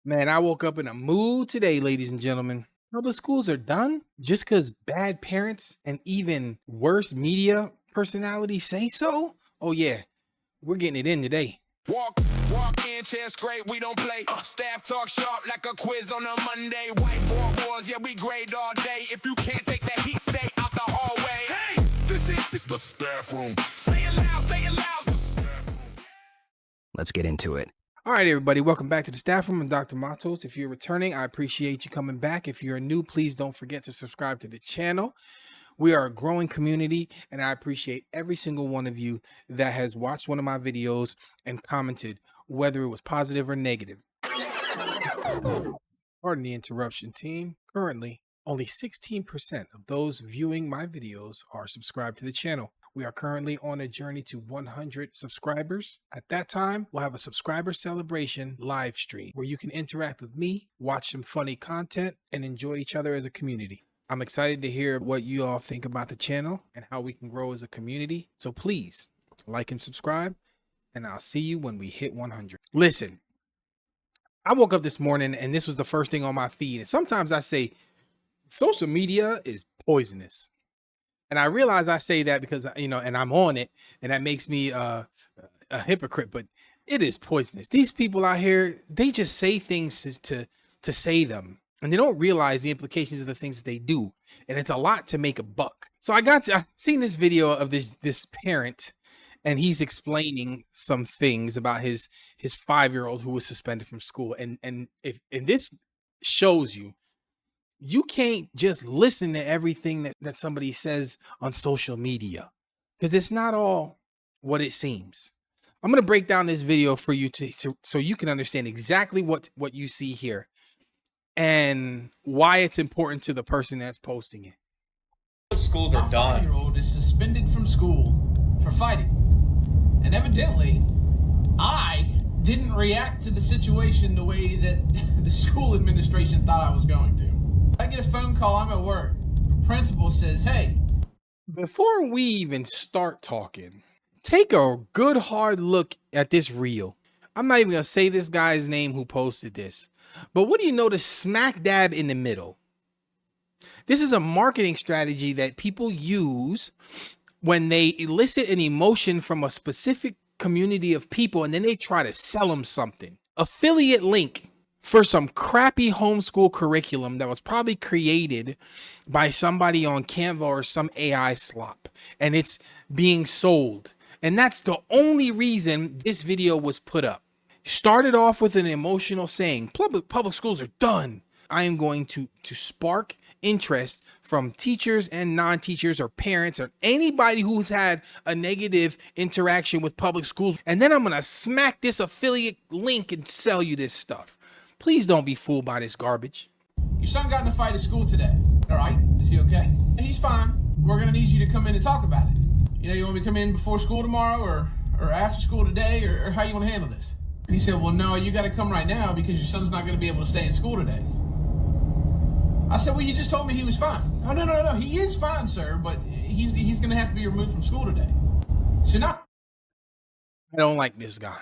Man, I woke up in a mood today, ladies and gentlemen. Public schools are done just because bad parents and even worse media personalities say so? Oh, yeah, we're getting it in today. Walk, walk in, chance great, we don't play. Staff talk sharp like a quiz on a Monday. Whiteboard wars, yeah, we grade all day. If you can't take that heat, stay out the hallway. Hey, this is the staff room. Say it loud, say it loud. The staff room. Let's get into it. All right, everybody, welcome back to the staff room. I'm Dr. Matos. If you're returning, I appreciate you coming back. If you're new, please don't forget to subscribe to the channel. We are a growing community, and I appreciate every single one of you that has watched one of my videos and commented, whether it was positive or negative. Pardon the interruption, team. Currently, only 16% of those viewing my videos are subscribed to the channel. We are currently on a journey to 100 subscribers. At that time, we'll have a subscriber celebration live stream where you can interact with me, watch some funny content, and enjoy each other as a community. I'm excited to hear what you all think about the channel and how we can grow as a community. So please like and subscribe, and I'll see you when we hit 100. Listen, I woke up this morning and this was the first thing on my feed. And sometimes I say social media is poisonous. And I realize I say that because, and I'm on it, and that makes me a hypocrite, but it is poisonous. These people out here, they just say things to say them, and they don't realize the implications of the things that they do. And it's a lot to make a buck. So I seen this video of this parent, and he's explaining some things about his 5-year-old who was suspended from school. And this shows you can't just listen to everything that somebody says on social media, because it's not all what it seems. I'm going to break down this video for you so you can understand exactly what you see here and why it's important to the person that's posting it. Schools are done. My 5-year-old is suspended from school for fighting. And evidently, I didn't react to the situation the way that the school administration thought I was going to. I get a phone call, I'm at work. The principal says, hey. Before we even start talking, take a good hard look at this reel. I'm not even going to say this guy's name who posted this, but what do you notice smack dab in the middle? This is a marketing strategy that people use when they elicit an emotion from a specific community of people, and then they try to sell them something. Affiliate link for some crappy homeschool curriculum that was probably created by somebody on Canva or some AI slop, and it's being sold. And that's the only reason this video was put up. Started off with an emotional saying, public schools are done. I am going to spark interest from teachers and non-teachers or parents or anybody who's had a negative interaction with public schools. And then I'm going to smack this affiliate link and sell you this stuff. Please don't be fooled by this garbage. Your son got in a fight at school today. All right, is he okay? He's fine. We're gonna need you to come in and talk about it. You want me to come in before school tomorrow or after school today, or how you want to handle this? And he said, well, no, you got to come right now because your son's not going to be able to stay in school today. I said, well, you just told me he was fine. Oh, no, he is fine, sir, but he's going to have to be removed from school today. So now, I don't like this guy.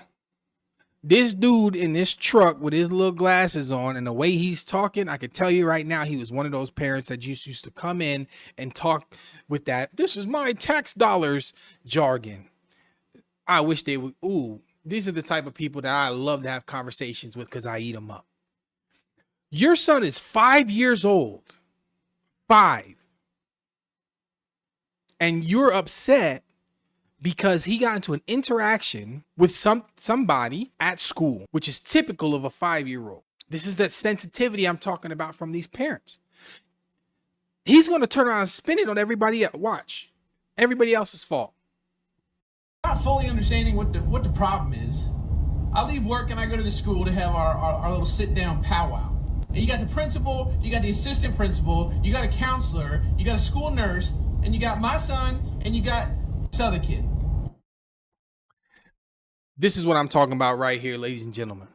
This dude in this truck with his little glasses on and the way he's talking, I could tell you right now, he was one of those parents that used to come in and talk with that, this is my tax dollars jargon. I wish they would. Ooh, these are the type of people that I love to have conversations with because I eat them up. Your son is 5 years old. 5. And you're upset because he got into an interaction with somebody at school, which is typical of a 5-year-old. This is that sensitivity I'm talking about from these parents. He's going to turn around and spin it on everybody else. Watch. Everybody else's fault. not fully understanding what the problem is. I leave work and I go to the school to have our little sit-down powwow. And you got the principal, you got the assistant principal, you got a counselor, you got a school nurse, and you got my son, and you got this other kid. This is what I'm talking about right here, ladies and gentlemen.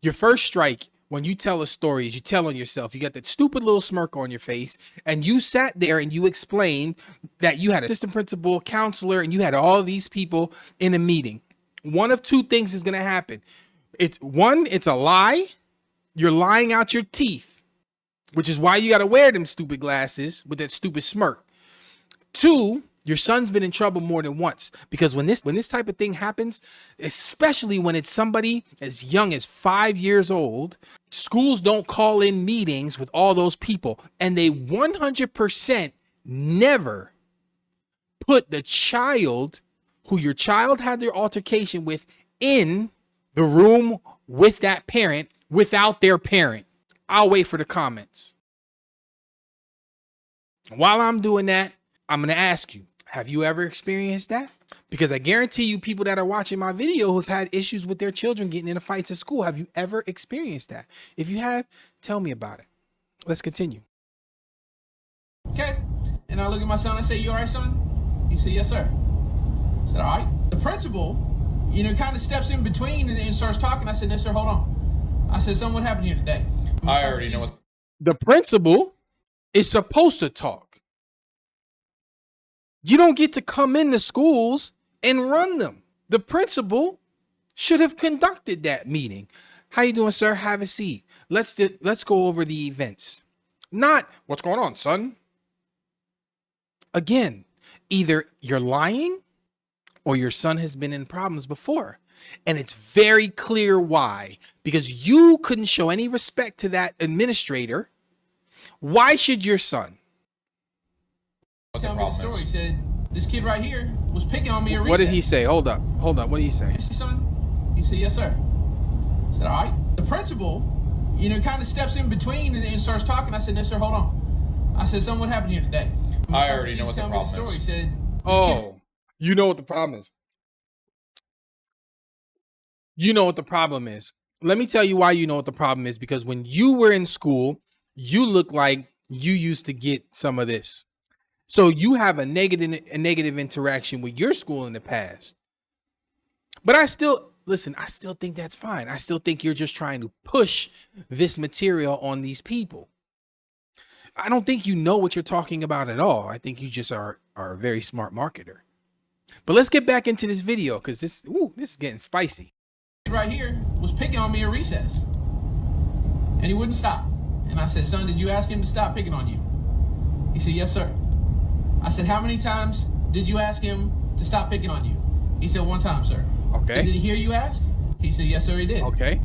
Your first strike when you tell a story is you tell on yourself. You got that stupid little smirk on your face, and you sat there and you explained that you had an assistant principal, counselor, and you had all these people in a meeting. One of two things is going to happen. It's a lie, You're lying out your teeth, which is why you got to wear them stupid glasses with that stupid smirk. 2, your son's been in trouble more than once, because when this type of thing happens, especially when it's somebody as young as 5 years old, schools don't call in meetings with all those people, and they 100% never put the child who your child had their altercation with in the room with that parent without their parent. I'll wait for the comments. While I'm doing that, I'm going to ask you, have you ever experienced that? Because I guarantee you, people that are watching my video who've had issues with their children getting into fights at school, have you ever experienced that? If you have, tell me about it. Let's continue. Okay. And I look at my son, I say, "You all right, son?" He said, "Yes, sir." I said, "All right." The principal, kind of steps in between and starts talking. I said, "No, sir, hold on." I said, "Son, what happened here today?" I already know what. The principal is supposed to talk. You don't get to come into schools and run them. The principal should have conducted that meeting. "How you doing, sir? Have a seat. Let's go over the events." Not, "What's going on, son?" Again, either you're lying or your son has been in problems before. And it's very clear why. Because you couldn't show any respect to that administrator. Why should your son? Tell me the story. He said, "This kid right here was picking on me at recess." What did he say? Hold up. What did he say? "Yes, son?" He said, "Yes, sir." I said, "All right." The principal, kind of steps in between and starts talking. I said, "No, sir, hold on." I said, "Son, what happened here today?" I already know what the problem is. He said, "Oh, you know what the problem is. You know what the problem is. Let me tell you why you know what the problem is. Because when you were in school, you look like you used to get some of this. So you have a negative interaction with your school in the past. But I still think that's fine. I still think you're just trying to push this material on these people. I don't think you know what you're talking about at all. I think you just are a very smart marketer. But let's get back into this video, because this is getting spicy. Right here was picking on me at recess, and he wouldn't stop. And I said, "Son, did you ask him to stop picking on you?" He said, "Yes, sir." I said, "How many times did you ask him to stop picking on you?" He said, "1 time, sir." Okay. "Did he hear you ask?" He said, "Yes, sir, he did." Okay.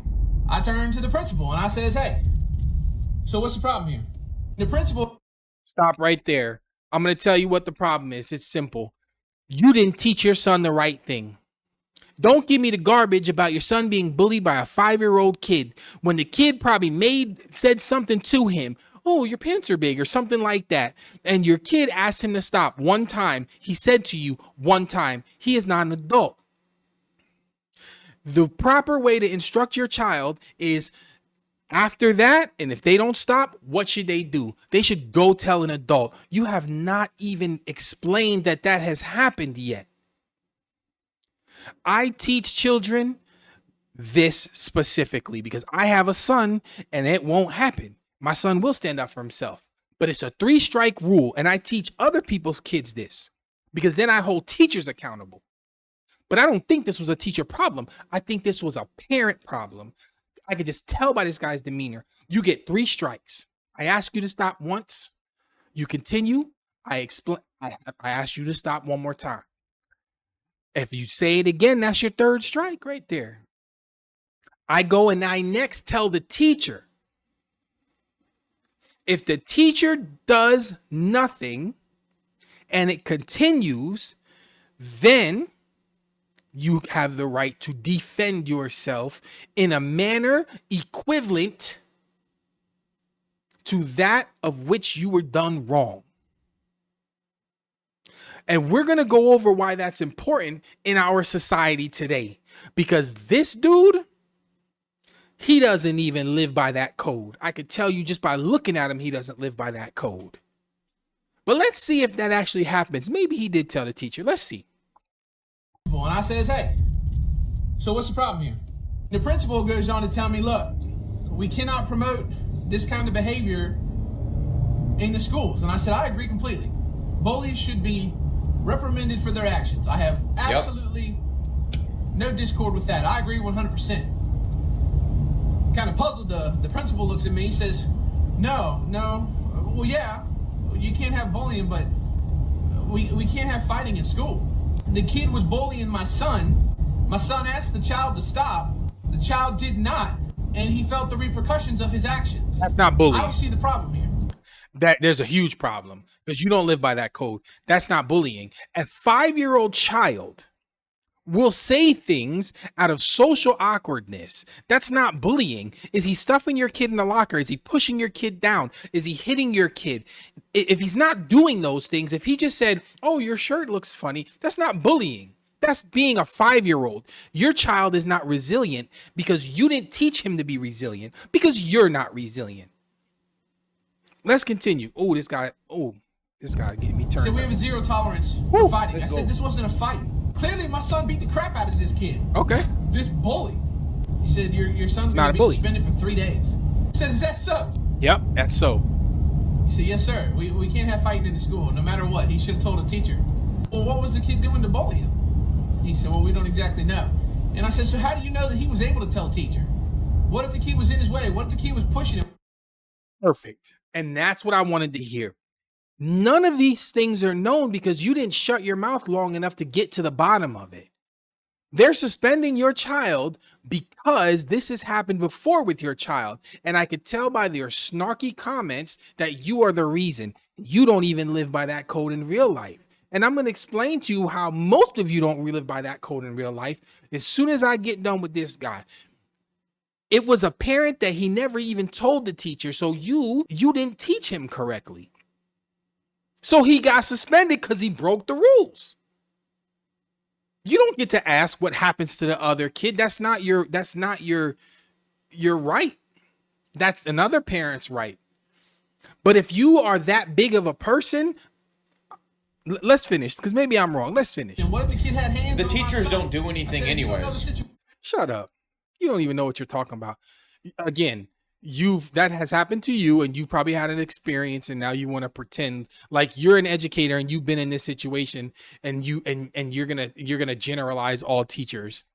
I turned to the principal and I says, "Hey, so what's the problem here?" The principal. Stop right there. I'm going to tell you what the problem is. It's simple. You didn't teach your son the right thing. Don't give me the garbage about your son being bullied by a 5-year-old kid when the kid probably said something to him. "Oh, your pants are big," or something like that. And your kid asked him to stop 1 time. He said to you 1 time, he is not an adult. The proper way to instruct your child is after that, and if they don't stop, what should they do? They should go tell an adult. You have not even explained that has happened yet. I teach children this specifically because I have a son and it won't happen. My son will stand up for himself, but it's a 3-strike rule. And I teach other people's kids this because then I hold teachers accountable. But I don't think this was a teacher problem. I think this was a parent problem. I could just tell by this guy's demeanor. You get 3 strikes. I ask you to stop once. You continue. I ask you to stop 1 more time. If you say it again, that's your 3rd strike right there. I go and I next tell the teacher. If the teacher does nothing and it continues, then you have the right to defend yourself in a manner equivalent to that of which you were done wrong. And we're going to go over why that's important in our society today. Because this dude, he doesn't even live by that code. I could tell you just by looking at him, he doesn't live by that code. But let's see if that actually happens. Maybe he did tell the teacher. Let's see. And I says, "Hey, so what's the problem here?" The principal goes on to tell me, "Look, we cannot promote this kind of behavior in the schools." And I said, "I agree completely. Bullies should be reprimanded for their actions. I have absolutely no discord with that. I agree 100%. Kind of puzzled the principal principal looks at me, he says, no, well, yeah, you can't have bullying, but we can't have fighting in school. The kid was bullying my son. My son asked the child to stop. The child did not, and he felt the repercussions of his actions. That's not bullying. I don't see the problem here. That there's a huge problem because you don't live by that code. That's not bullying. A 5-year-old child will say things out of social awkwardness. That's not bullying. Is he stuffing your kid in the locker? Is he pushing your kid down? Is he hitting your kid? If he's not doing those things, if he just said, oh, your shirt looks funny, that's not bullying. That's being a 5-year-old. Your child is not resilient because you didn't teach him to be resilient because you're not resilient. Let's continue. Oh, this guy getting me turned. So we have a zero tolerance for fighting. I said this wasn't a fight. Clearly, my son beat the crap out of this kid. Okay. This bully. He said, your son's going to be suspended for 3 days. I said, is that so? Yep, that's so. He said, yes, sir. We can't have fighting in the school, no matter what. He should have told a teacher. Well, what was the kid doing to bully him? He said, well, we don't exactly know. And I said, so how do you know that he was able to tell a teacher? What if the kid was in his way? What if the kid was pushing him? Perfect. And that's what I wanted to hear. None of these things are known because you didn't shut your mouth long enough to get to the bottom of it. They're suspending your child because this has happened before with your child. And I could tell by their snarky comments that you are the reason. You don't even live by that code in real life. And I'm going to explain to you how most of you don't live by that code in real life as soon as I get done with this guy. It was apparent that he never even told the teacher, so you didn't teach him correctly. So he got suspended because he broke the rules. You don't get to ask what happens to the other kid. That's not your right. That's another parent's right. But if you are that big of a person, let's finish because maybe I'm wrong. Let's finish. And what if the kid had hands? The teachers don't do anything anyways. Shut up. You don't even know what you're talking about. Again, that has happened to you and you've probably had an experience and now you want to pretend like you're an educator and you've been in this situation and you're going to generalize all teachers.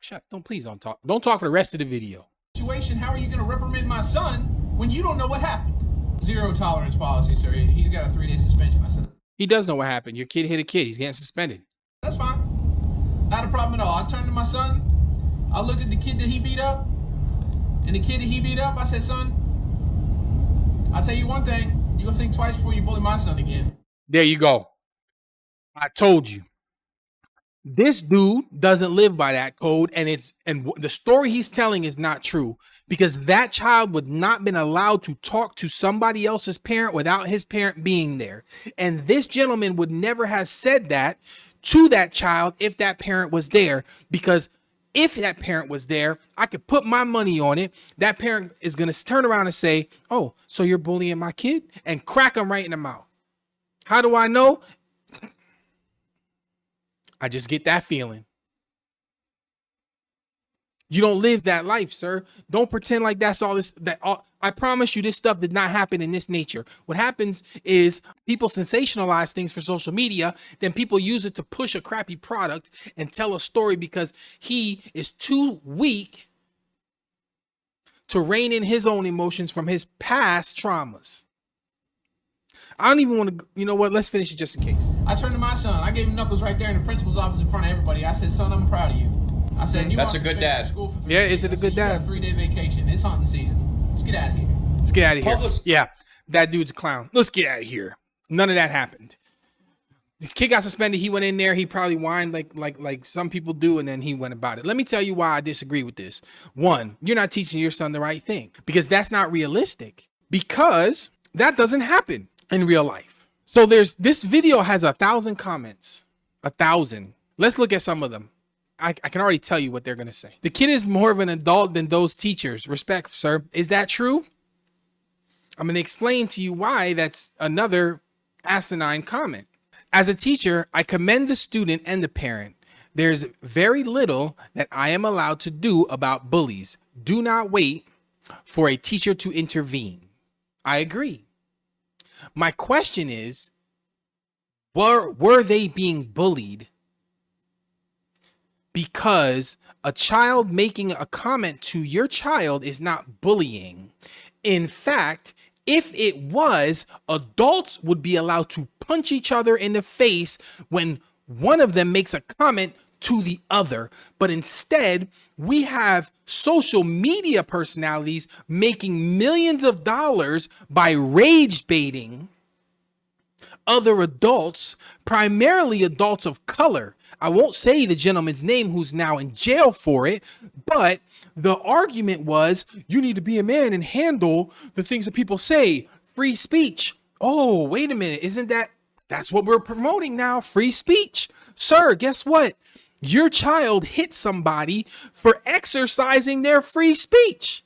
Please don't talk. Don't talk for the rest of the video. Situation, how are you going to reprimand my son when you don't know what happened? Zero tolerance policy, sir. He's got a 3-day suspension. I said, he does know what happened. Your kid hit a kid. He's getting suspended. That's fine. Not a problem at all. I turned to my son. I looked at the kid that he beat up, and the kid that he beat up, I said, son, I'll tell you one thing. You're going to think twice before you bully my son again. There you go. I told you. This dude doesn't live by that code, and the story he's telling is not true because that child would not been allowed to talk to somebody else's parent without his parent being there. And this gentleman would never have said that to that child if that parent was there, because if that parent was there, I could put my money on it. That parent is going to turn around and say, oh, so you're bullying my kid? And crack him right in the mouth. How do I know? I just get that feeling. You don't live that life, sir. Don't pretend like that's all this. I promise you this stuff did not happen in this nature. What happens is people sensationalize things for social media. Then people use it to push a crappy product and tell a story because he is too weak to rein in his own emotions from his past traumas. I don't even want to, you know what? Let's finish it just in case. I turned to my son. I gave him knuckles right there in the principal's office in front of everybody. I said, son, I'm proud of you. I said, that's a good dad. Yeah, is it a good dad? You got a 3-day vacation. It's hunting season. Let's get out of here. Let's get out of here. Yeah, that dude's a clown. Let's get out of here. None of that happened. This kid got suspended. He went in there. He probably whined like some people do, and then he went about it. Let me tell you why I disagree with this. One, you're not teaching your son the right thing because that's not realistic, because that doesn't happen in real life. So this video has 1,000 comments. 1,000. Let's look at some of them. I can already tell you what they're going to say. The kid is more of an adult than those teachers. Respect, sir. Is that true? I'm going to explain to you why that's another asinine comment. As a teacher, I commend the student and the parent. There's very little that I am allowed to do about bullies. Do not wait for a teacher to intervene. I agree. My question is, were they being bullied? Because a child making a comment to your child is not bullying. In fact, if it was, adults would be allowed to punch each other in the face when one of them makes a comment to the other. But instead, we have social media personalities making millions of dollars by rage baiting other adults, primarily adults of color. I won't say the gentleman's name who's now in jail for it, but the argument was you need to be a man and handle the things that people say. Free speech. Oh, wait a minute. That's what we're promoting now? Free speech. Sir, guess what? Your child hit somebody for exercising their free speech.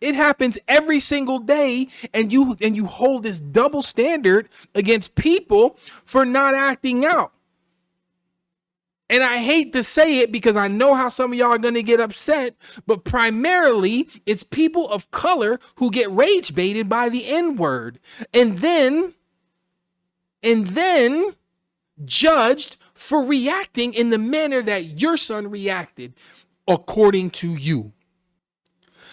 It happens every single day, and you hold this double standard against people for not acting out. And I hate to say it because I know how some of y'all are going to get upset, but primarily it's people of color who get rage baited by the N-word and then judged for reacting in the manner that your son reacted according to you.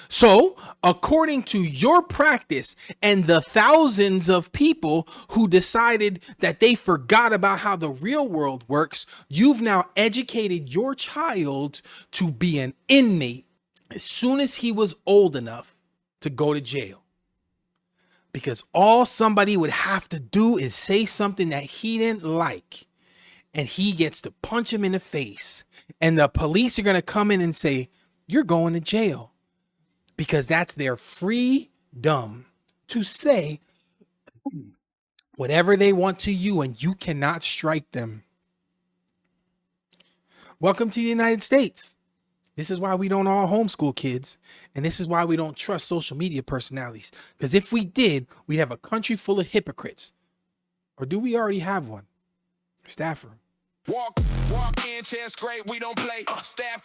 So, according to your practice and the thousands of people who decided that they forgot about how the real world works, you've now educated your child to be an inmate as soon as he was old enough to go to jail. Because all somebody would have to do is say something that he didn't like, and he gets to punch him in the face. And the police are going to come in and say, you're going to jail. Because that's their freedom to say whatever they want to you, and you cannot strike them. Welcome to the United States. This is why we don't all homeschool kids, and this is why we don't trust social media personalities. Because if we did, we'd have a country full of hypocrites. Or do we already have one? Staff room. Walk in, chest scrape, we don't play. Staff